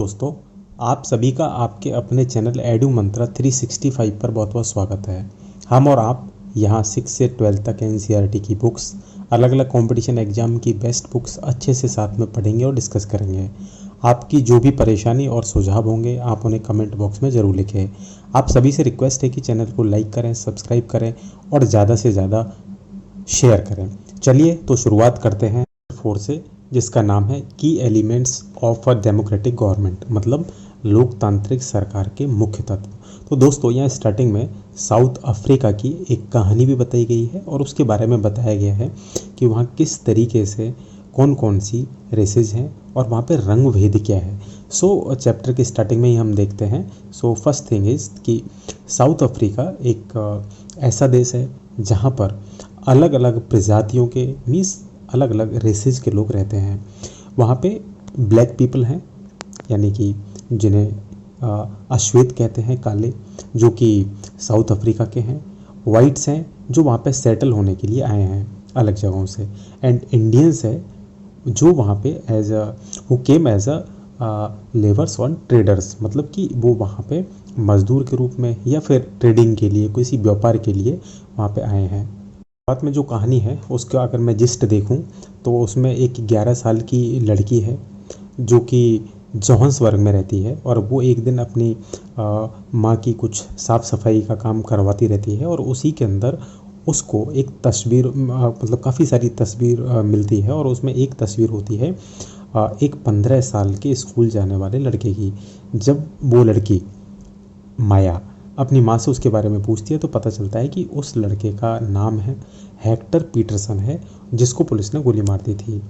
दोस्तों, आप सभी का आपके अपने चैनल एडू मंत्रा 365 पर बहुत बहुत स्वागत है। हम और आप यहाँ 6 से 12 तक एनसीईआरटी की बुक्स, अलग अलग कंपटीशन एग्जाम की बेस्ट बुक्स अच्छे से साथ में पढ़ेंगे और डिस्कस करेंगे। आपकी जो भी परेशानी और सुझाव होंगे आप उन्हें कमेंट बॉक्स में ज़रूर लिखें। आप सभी से रिक्वेस्ट है कि चैनल को लाइक करें, सब्सक्राइब करें और ज़्यादा से ज़्यादा शेयर करें। चलिए तो शुरुआत करते हैं 4 से, जिसका नाम है की elements of a democratic government, मतलब लोकतांत्रिक सरकार के मुख्य तत्व। तो दोस्तों, यहाँ स्टार्टिंग में साउथ अफ्रीका की एक कहानी भी बताई गई है और उसके बारे में बताया गया है कि वहाँ किस तरीके से कौन कौन सी रेसेज हैं और वहाँ पे रंग भेद क्या है। सो चैप्टर की स्टार्टिंग में ही हम देखते हैं। सो फर्स्ट थिंग इज़ कि साउथ अफ्रीका एक ऐसा देश है जहाँ पर अलग अलग प्रजातियों के मीन्स अलग अलग रेसेज के लोग रहते हैं। वहाँ पे ब्लैक पीपल हैं, यानी कि जिन्हें अश्वेत कहते हैं, काले, जो कि साउथ अफ्रीका के हैं। वाइट्स हैं जो वहाँ पे सेटल होने के लिए आए हैं अलग जगहों से। एंड इंडियंस है जो वहाँ पे as a who came as a labours on traders, मतलब कि वो वहाँ पे मजदूर के रूप में या फिर ट्रेडिंग के लिए, किसी व्यापार के लिए वहाँ पे आए हैं। बात में जो कहानी है उसका अगर मैं जिस्ट देखूं तो उसमें एक 11 साल की लड़की है जो कि जोहान्सबर्ग में रहती है और वो एक दिन अपनी माँ की कुछ साफ़ सफाई का काम करवाती रहती है और उसी के अंदर उसको एक तस्वीर मतलब काफ़ी सारी तस्वीर मिलती है और उसमें एक तस्वीर होती है एक 15 साल के स्कूल जाने वाले लड़के की। जब वो लड़की माया अपनी माँ से उसके बारे में पूछती है तो पता चलता है कि उस लड़के का नाम है हेक्टर पीटरसन है, जिसको पुलिस ने गोली मार दी थी।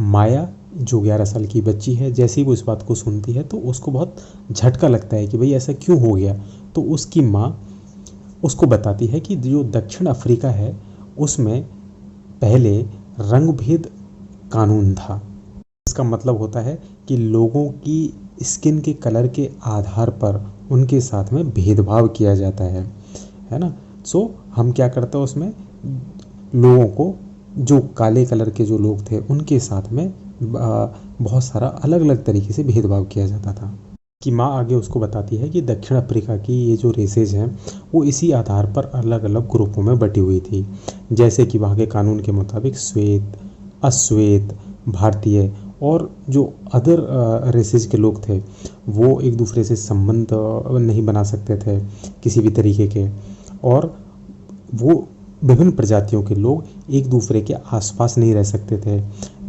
माया जो 11 साल की बच्ची है, जैसे ही वो इस बात को सुनती है तो उसको बहुत झटका लगता है कि भाई ऐसा क्यों हो गया। तो उसकी माँ उसको बताती है कि जो दक्षिण अफ्रीका है उसमें पहले रंग भेद कानून था। इसका मतलब होता है कि लोगों की स्किन के कलर के आधार पर उनके साथ में भेदभाव किया जाता है ना। सो हम क्या करते हैं उसमें लोगों को, जो काले कलर के जो लोग थे उनके साथ में बहुत सारा अलग अलग तरीके से भेदभाव किया जाता था। कि माँ आगे उसको बताती है कि दक्षिण अफ्रीका की ये जो रेसेज हैं वो इसी आधार पर अलग अलग ग्रुपों में बटी हुई थी, जैसे कि वहाँ के कानून के मुताबिक श्वेत, अश्वेत, भारतीय और जो अदर रेसेज के लोग थे वो एक दूसरे से संबंध नहीं बना सकते थे किसी भी तरीके के, और वो विभिन्न प्रजातियों के लोग एक दूसरे के आसपास नहीं रह सकते थे,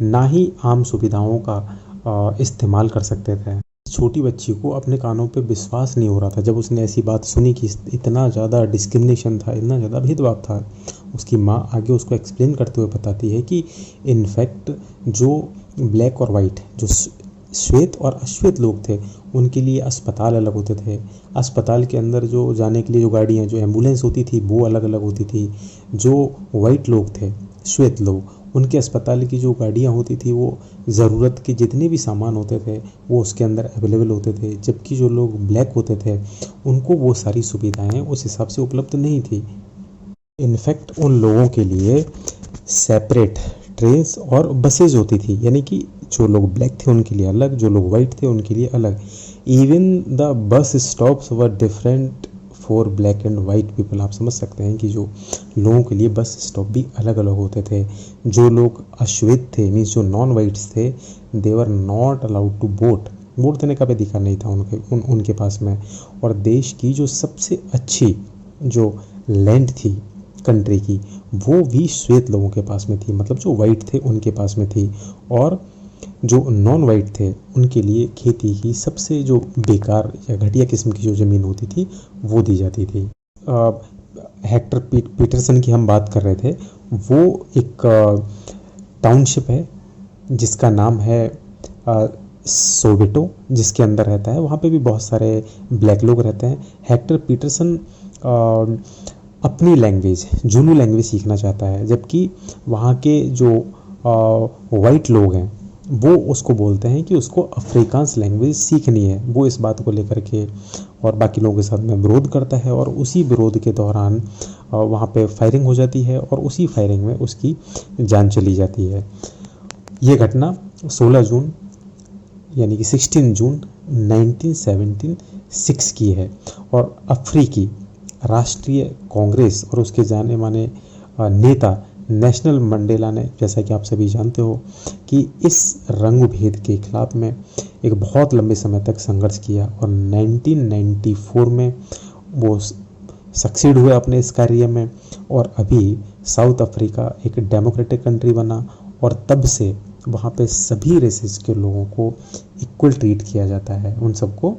ना ही आम सुविधाओं का इस्तेमाल कर सकते थे। छोटी बच्ची को अपने कानों पे विश्वास नहीं हो रहा था जब उसने ऐसी बात सुनी कि इतना ज़्यादा डिस्क्रिमिनेशन था, इतना ज़्यादा भेदभाव था। उसकी माँ आगे उसको एक्सप्लेन करते हुए बताती है कि इनफैक्ट जो ब्लैक और वाइट, जो श्वेत और अश्वेत लोग थे, उनके लिए अस्पताल अलग होते थे। अस्पताल के अंदर जो जाने के लिए जो गाड़ियाँ, जो एम्बुलेंस होती थी वो अलग अलग होती थी। जो वाइट लोग थे, श्वेत लोग, उनके अस्पताल की जो गाड़ियाँ होती थी वो ज़रूरत के जितने भी सामान होते थे वो उसके अंदर अवेलेबल होते थे, जबकि जो लोग ब्लैक होते थे उनको वो सारी सुविधाएं उस हिसाब से उपलब्ध नहीं थी। इनफैक्ट उन लोगों के लिए सेपरेट ट्रेन्स और बसेज होती थी, यानी कि जो लोग ब्लैक थे उनके लिए अलग, जो लोग वाइट थे उनके लिए अलग। Even the bus stops were different for black and white people. आप समझ सकते हैं कि जो लोगों के लिए बस स्टॉप भी अलग अलग होते थे। जो लोग अश्वेत थे, मीन्स जो नॉन वाइट्स थे, they were not allowed to vote देने का भी अधिकार नहीं था उनके पास में। और देश की जो सबसे अच्छी जो लैंड थी कंट्री की, वो भी श्वेत लोगों के पास में थी, मतलब जो वाइट थे उनके पास में थी। और जो नॉन वाइट थे उनके लिए खेती की सबसे जो बेकार या घटिया किस्म की जो ज़मीन होती थी वो दी जाती थी। हेक्टर पीटरसन की हम बात कर रहे थे, वो एक टाउनशिप है जिसका नाम है सोवेटो, जिसके अंदर रहता है। वहाँ पे भी बहुत सारे ब्लैक लोग रहते हैं। हेक्टर पीटरसन अपनी लैंग्वेज, जूनू लैंग्वेज सीखना चाहता है, जबकि वहाँ के जो वाइट लोग हैं वो उसको बोलते हैं कि उसको अफ्रीकांस लैंग्वेज सीखनी है। वो इस बात को लेकर के और बाकी लोगों के साथ में विरोध करता है और उसी विरोध के दौरान वहाँ पे फायरिंग हो जाती है और उसी फायरिंग में उसकी जान चली जाती है। ये घटना 16 जून यानी कि 16 जून 1976 की है। और अफ्रीकी राष्ट्रीय कांग्रेस और उसके जाने माने नेता नेशनल मंडेला ने, जैसा कि आप सभी जानते हो, कि इस रंग भेद के खिलाफ में एक बहुत लंबे समय तक संघर्ष किया और 1994 में वो सक्सीड हुए अपने इस कार्य में। और अभी साउथ अफ्रीका एक डेमोक्रेटिक कंट्री बना और तब से वहाँ पे सभी रेसेस के लोगों को इक्वल ट्रीट किया जाता है, उन सबको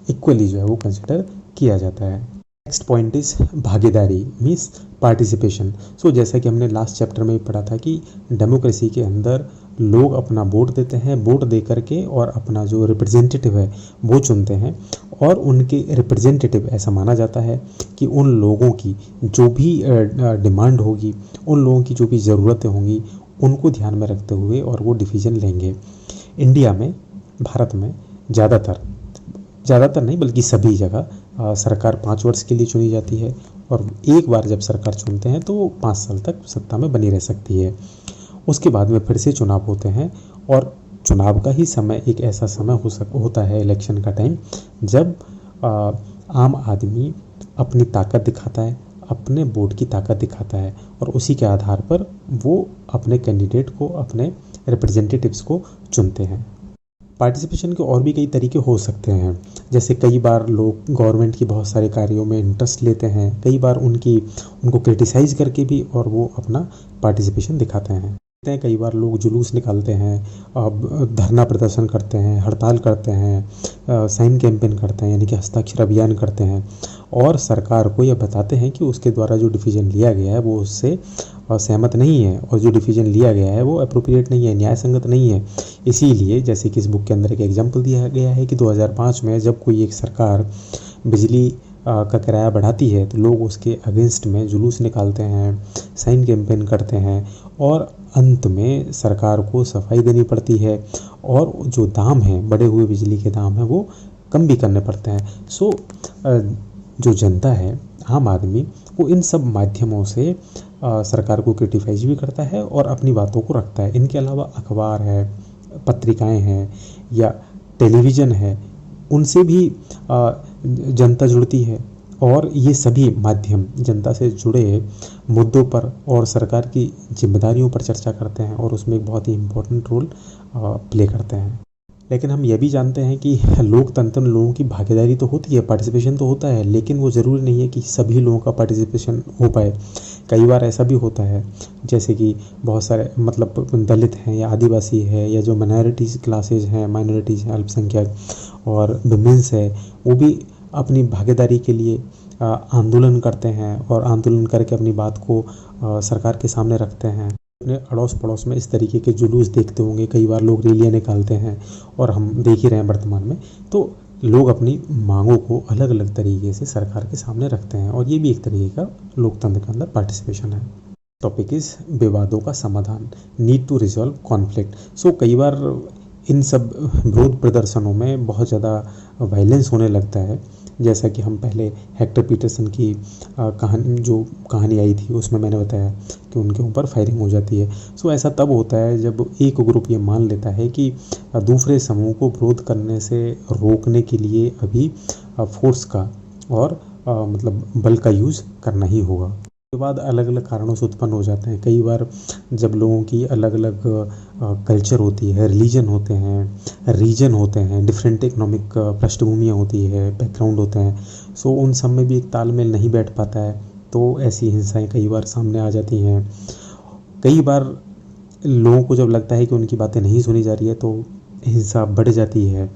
इक्वली जो है वो कंसिडर किया जाता है। नेक्स्ट पॉइंट इज भागीदारी मीन्स पार्टिसिपेशन। सो जैसा कि हमने लास्ट चैप्टर में पढ़ा था कि डेमोक्रेसी के अंदर लोग अपना वोट देते हैं, वोट दे करके और अपना जो रिप्रेजेंटेटिव है वो चुनते हैं। और उनके रिप्रेजेंटेटिव, ऐसा माना जाता है कि उन लोगों की जो भी डिमांड होगी, उन लोगों की जो भी ज़रूरतें होंगी, उनको ध्यान में रखते हुए और वो डिसीजन लेंगे। इंडिया में, भारत में ज़्यादातर नहीं बल्कि सभी जगह सरकार 5 वर्ष के लिए चुनी जाती है और एक बार जब सरकार चुनते हैं तो वो 5 साल तक सत्ता में बनी रह सकती है। उसके बाद में फिर से चुनाव होते हैं और चुनाव का ही समय एक ऐसा समय होता है, इलेक्शन का टाइम, जब आम आदमी अपनी ताकत दिखाता है, अपने वोट की ताकत दिखाता है और उसी के आधार पर वो अपने कैंडिडेट को, अपने रिप्रेजेंटेटिव्स को चुनते हैं। पार्टिसिपेशन के और भी कई तरीके हो सकते हैं, जैसे कई बार लोग गवर्नमेंट की बहुत सारे कार्यों में इंटरेस्ट लेते हैं, कई बार उनको क्रिटिसाइज़ करके भी और वो अपना पार्टिसिपेशन दिखाते हैं। कई बार लोग जुलूस निकालते हैं, धरना प्रदर्शन करते हैं, हड़ताल करते हैं, साइन कैंपेन करते हैं, यानी कि हस्ताक्षर अभियान करते हैं और सरकार को यह बताते हैं कि उसके द्वारा जो डिसीजन लिया गया है वो उससे सहमत नहीं है और जो डिसीजन लिया गया है वो अप्रोप्रिएट नहीं है, न्याय संगत नहीं है। इसीलिए जैसे कि इस बुक के अंदर एक एग्जाम्पल दिया गया है कि 2005 में जब कोई एक सरकार बिजली का किराया बढ़ाती है तो लोग उसके अगेंस्ट में जुलूस निकालते हैं, साइन कैंपेन करते हैं और अंत में सरकार को सफाई देनी पड़ती है और जो दाम है, बढ़े हुए बिजली के दाम हैं, वो कम भी करने पड़ते हैं। सो जो जनता है, आम आदमी, वो इन सब माध्यमों से सरकार को क्रिटिसाइज भी करता है और अपनी बातों को रखता है। इनके अलावा अखबार है, पत्रिकाएं हैं या टेलीविज़न है, उनसे भी जनता जुड़ती है और ये सभी माध्यम जनता से जुड़े मुद्दों पर और सरकार की जिम्मेदारियों पर चर्चा करते हैं और उसमें एक बहुत ही इम्पोर्टेंट रोल प्ले करते हैं। लेकिन हम ये भी जानते हैं कि लोकतंत्र में लोगों की भागीदारी तो होती है, पार्टिसिपेशन तो होता है, लेकिन वो ज़रूरी नहीं है कि सभी लोगों का पार्टिसिपेशन हो पाए। कई बार ऐसा भी होता है जैसे कि बहुत सारे मतलब दलित हैं या आदिवासी है या जो माइनॉरिटीज़ क्लासेज हैं, माइनॉरिटीज़ हैं, अल्पसंख्यक और वुमेन्स है, वो भी अपनी भागीदारी के लिए आंदोलन करते हैं और आंदोलन करके अपनी बात को सरकार के सामने रखते हैं। अपने अड़ोस पड़ोस में इस तरीके के जुलूस देखते होंगे, कई बार लोग रैलियाँ निकालते हैं और हम देख ही रहे हैं वर्तमान में। तो लोग अपनी मांगों को अलग अलग तरीके से सरकार के सामने रखते हैं और ये भी एक तरीके का लोकतंत्र के अंदर पार्टिसिपेशन है। टॉपिक इज विवादों का समाधान, नीड टू रिजॉल्व कॉन्फ्लिक्ट। सो कई बार इन सब विरोध प्रदर्शनों में बहुत ज़्यादा वायलेंस होने लगता है, जैसा कि हम पहले हेक्टर पीटरसन की कहानी आई थी उसमें मैंने बताया कि उनके ऊपर फायरिंग हो जाती है। सो ऐसा तब होता है जब एक ग्रुप ये मान लेता है कि दूसरे समूह को विरोध करने से रोकने के लिए अभी फोर्स का और मतलब बल का यूज़ करना ही होगा। उसके बाद अलग अलग कारणों से उत्पन्न हो जाते हैं। कई बार जब लोगों की अलग अलग कल्चर होती है, रिलीजन होते हैं, रीजन होते हैं, डिफरेंट इकोनॉमिक पृष्ठभूमियाँ होती है, बैकग्राउंड होते हैं, सो उन सब में भी एक तालमेल नहीं बैठ पाता है तो ऐसी हिंसाएं कई बार सामने आ जाती हैं। कई बार लोगों को जब लगता है कि उनकी बातें नहीं सुनी जा रही है तो हिंसा बढ़ जाती है,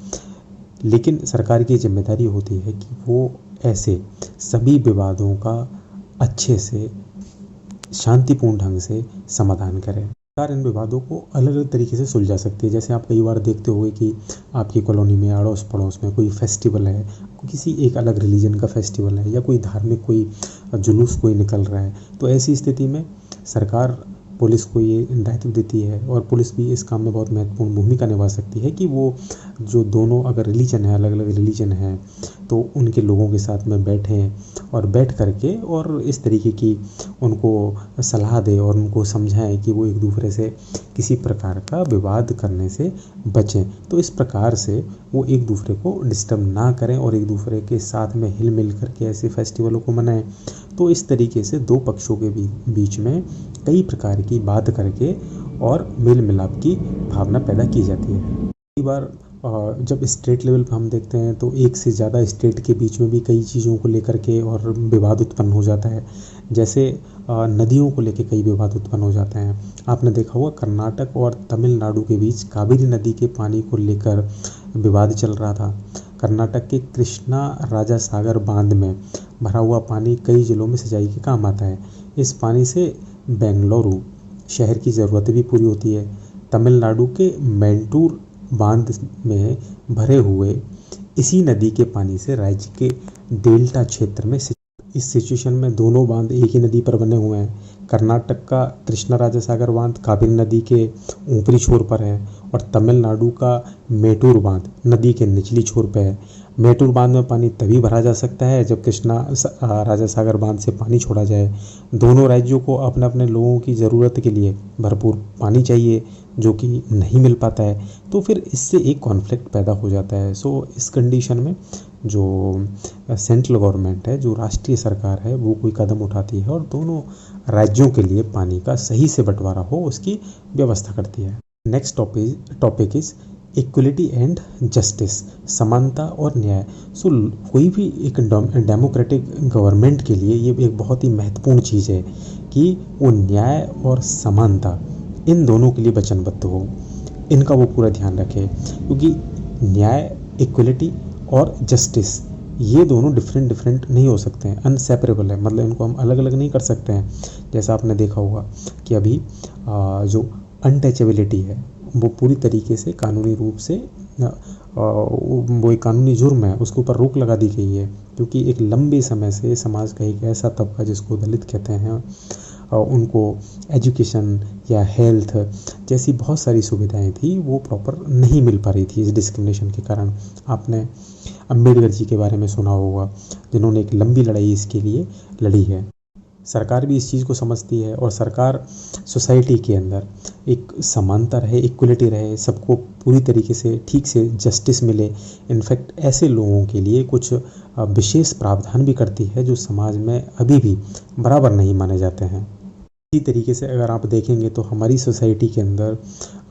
लेकिन सरकार की जिम्मेदारी होती है कि वो ऐसे सभी विवादों का अच्छे से शांतिपूर्ण ढंग से समाधान करें। सरकार इन विवादों को अलग अलग तरीके से सुलझा सकती है। जैसे आप कई बार देखते होंगे कि आपकी कॉलोनी में, अड़ोस पड़ोस में कोई फेस्टिवल है, किसी एक अलग रिलीजन का फेस्टिवल है या कोई धार्मिक कोई जुलूस कोई निकल रहा है, तो ऐसी स्थिति में सरकार पुलिस को ये दायित्व देती है, और पुलिस भी इस काम में बहुत महत्वपूर्ण भूमिका निभा सकती है कि वो जो दोनों अगर रिलीजन है, अलग अलग रिलीजन है, तो उनके लोगों के साथ में बैठें और बैठ करके और इस तरीके की उनको सलाह दें और उनको समझाएं कि वो एक दूसरे से किसी प्रकार का विवाद करने से बचें। तो इस प्रकार से वो एक दूसरे को डिस्टर्ब ना करें और एक दूसरे के साथ में हिल मिल करके ऐसे फेस्टिवलों को मनाएं। तो इस तरीके से दो पक्षों के बीच में कई प्रकार की बात करके और मेल मिलाप की भावना पैदा की जाती है। कई बार जब स्टेट लेवल पर हम देखते हैं तो एक से ज़्यादा स्टेट के बीच में भी कई चीज़ों को लेकर के और विवाद उत्पन्न हो जाता है। जैसे नदियों को लेकर कई विवाद उत्पन्न हो जाते हैं। आपने देखा होगा कर्नाटक और तमिलनाडु के बीच कावेरी नदी के पानी को लेकर विवाद चल रहा था। कर्नाटक के कृष्णा राजा सागर बांध में भरा हुआ पानी कई जिलों में सिंचाई के काम आता है। इस पानी से बेंगलुरु शहर की ज़रूरतें भी पूरी होती है। तमिलनाडु के मैंटूर बांध में भरे हुए इसी नदी के पानी से राज्य के डेल्टा क्षेत्र में इस सिचुएशन में दोनों बांध एक ही नदी पर बने हुए हैं। कर्नाटक का कृष्णा राजा सागर बांध कावेरी नदी के ऊपरी छोर पर है और तमिलनाडु का मेटूर बांध नदी के निचली छोर पर है। मेटूर बांध में पानी तभी भरा जा सकता है जब कृष्णा राजा सागर बांध से पानी छोड़ा जाए। दोनों राज्यों को अपने अपने लोगों की ज़रूरत के लिए भरपूर पानी चाहिए, जो कि नहीं मिल पाता है, तो फिर इससे एक कॉन्फ्लिक्ट पैदा हो जाता है। सो इस कंडीशन में जो सेंट्रल गवर्नमेंट है, जो राष्ट्रीय सरकार है, वो कोई कदम उठाती है और दोनों राज्यों के लिए पानी का सही से बंटवारा हो उसकी व्यवस्था करती है। Next topic is equality and justice, समानता और न्याय। सो कोई भी एक डेमोक्रेटिक गवर्नमेंट के लिए ये एक बहुत ही महत्वपूर्ण चीज़ है कि वो न्याय और समानता इन दोनों के लिए वचनबद्ध हो, इनका वो पूरा ध्यान रखे, क्योंकि न्याय, इक्वलिटी और जस्टिस ये दोनों डिफरेंट नहीं हो सकते हैं, अनसेपरेबल है, मतलब इनको हम अलग अलग नहीं कर सकते हैं। जैसा आपने देखा होगा कि अभी जो अनटचेबिलिटी है वो पूरी तरीके से कानूनी रूप से वो एक कानूनी जुर्म है, उसके ऊपर रोक लगा दी गई है, क्योंकि एक लंबे समय से समाज का एक ऐसा तबका जिसको दलित कहते हैं, उनको एजुकेशन या हेल्थ जैसी बहुत सारी सुविधाएं थी वो प्रॉपर नहीं मिल पा रही थी इस डिस्क्रिमिनेशन के कारण। आपने अम्बेडकर जी के बारे में सुना होगा, जिन्होंने एक लंबी लड़ाई इसके लिए लड़ी है। सरकार भी इस चीज़ को समझती है और सरकार सोसाइटी के अंदर एक समानता रहे, इक्वलिटी रहे, सबको पूरी तरीके से ठीक से जस्टिस मिले। इनफैक्ट ऐसे लोगों के लिए कुछ विशेष प्रावधान भी करती है जो समाज में अभी भी बराबर नहीं माने जाते हैं। इसी तरीके से अगर आप देखेंगे तो हमारी सोसाइटी के अंदर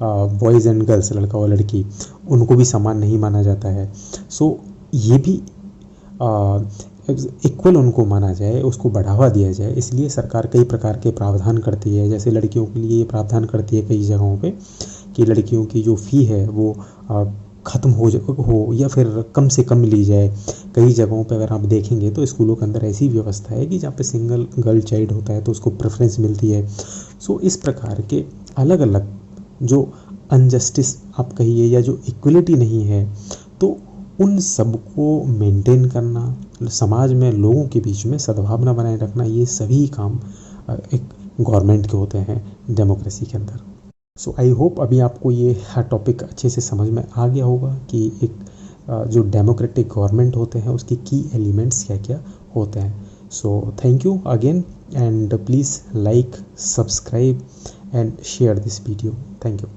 बॉयज़ एंड गर्ल्स, लड़का और लड़की, उनको भी समान नहीं माना जाता है। सो ये भी इक्वल उनको माना जाए, उसको बढ़ावा दिया जाए, इसलिए सरकार कई प्रकार के प्रावधान करती है। जैसे लड़कियों के लिए ये प्रावधान करती है कई जगहों पे कि लड़कियों की जो फ़ी है वो ख़त्म हो या फिर कम से कम ली जाए। कई जगहों पे अगर आप देखेंगे तो स्कूलों के अंदर ऐसी व्यवस्था है कि जहाँ पे सिंगल गर्ल चाइल्ड होता है तो उसको प्रेफरेंस मिलती है। सो इस प्रकार के अलग अलग जो अनजस्टिस आप कहिए या जो इक्वलिटी नहीं है, तो उन सबको मेंटेन करना, समाज में लोगों के बीच में सद्भावना बनाए रखना, ये सभी काम एक गवर्नमेंट के होते हैं डेमोक्रेसी के अंदर। सो आई होप अभी आपको ये टॉपिक अच्छे से समझ में आ गया होगा कि एक जो डेमोक्रेटिक गवर्नमेंट होते हैं उसकी की एलिमेंट्स क्या क्या होते हैं। So thank you again and please like, subscribe and share this video. Thank you.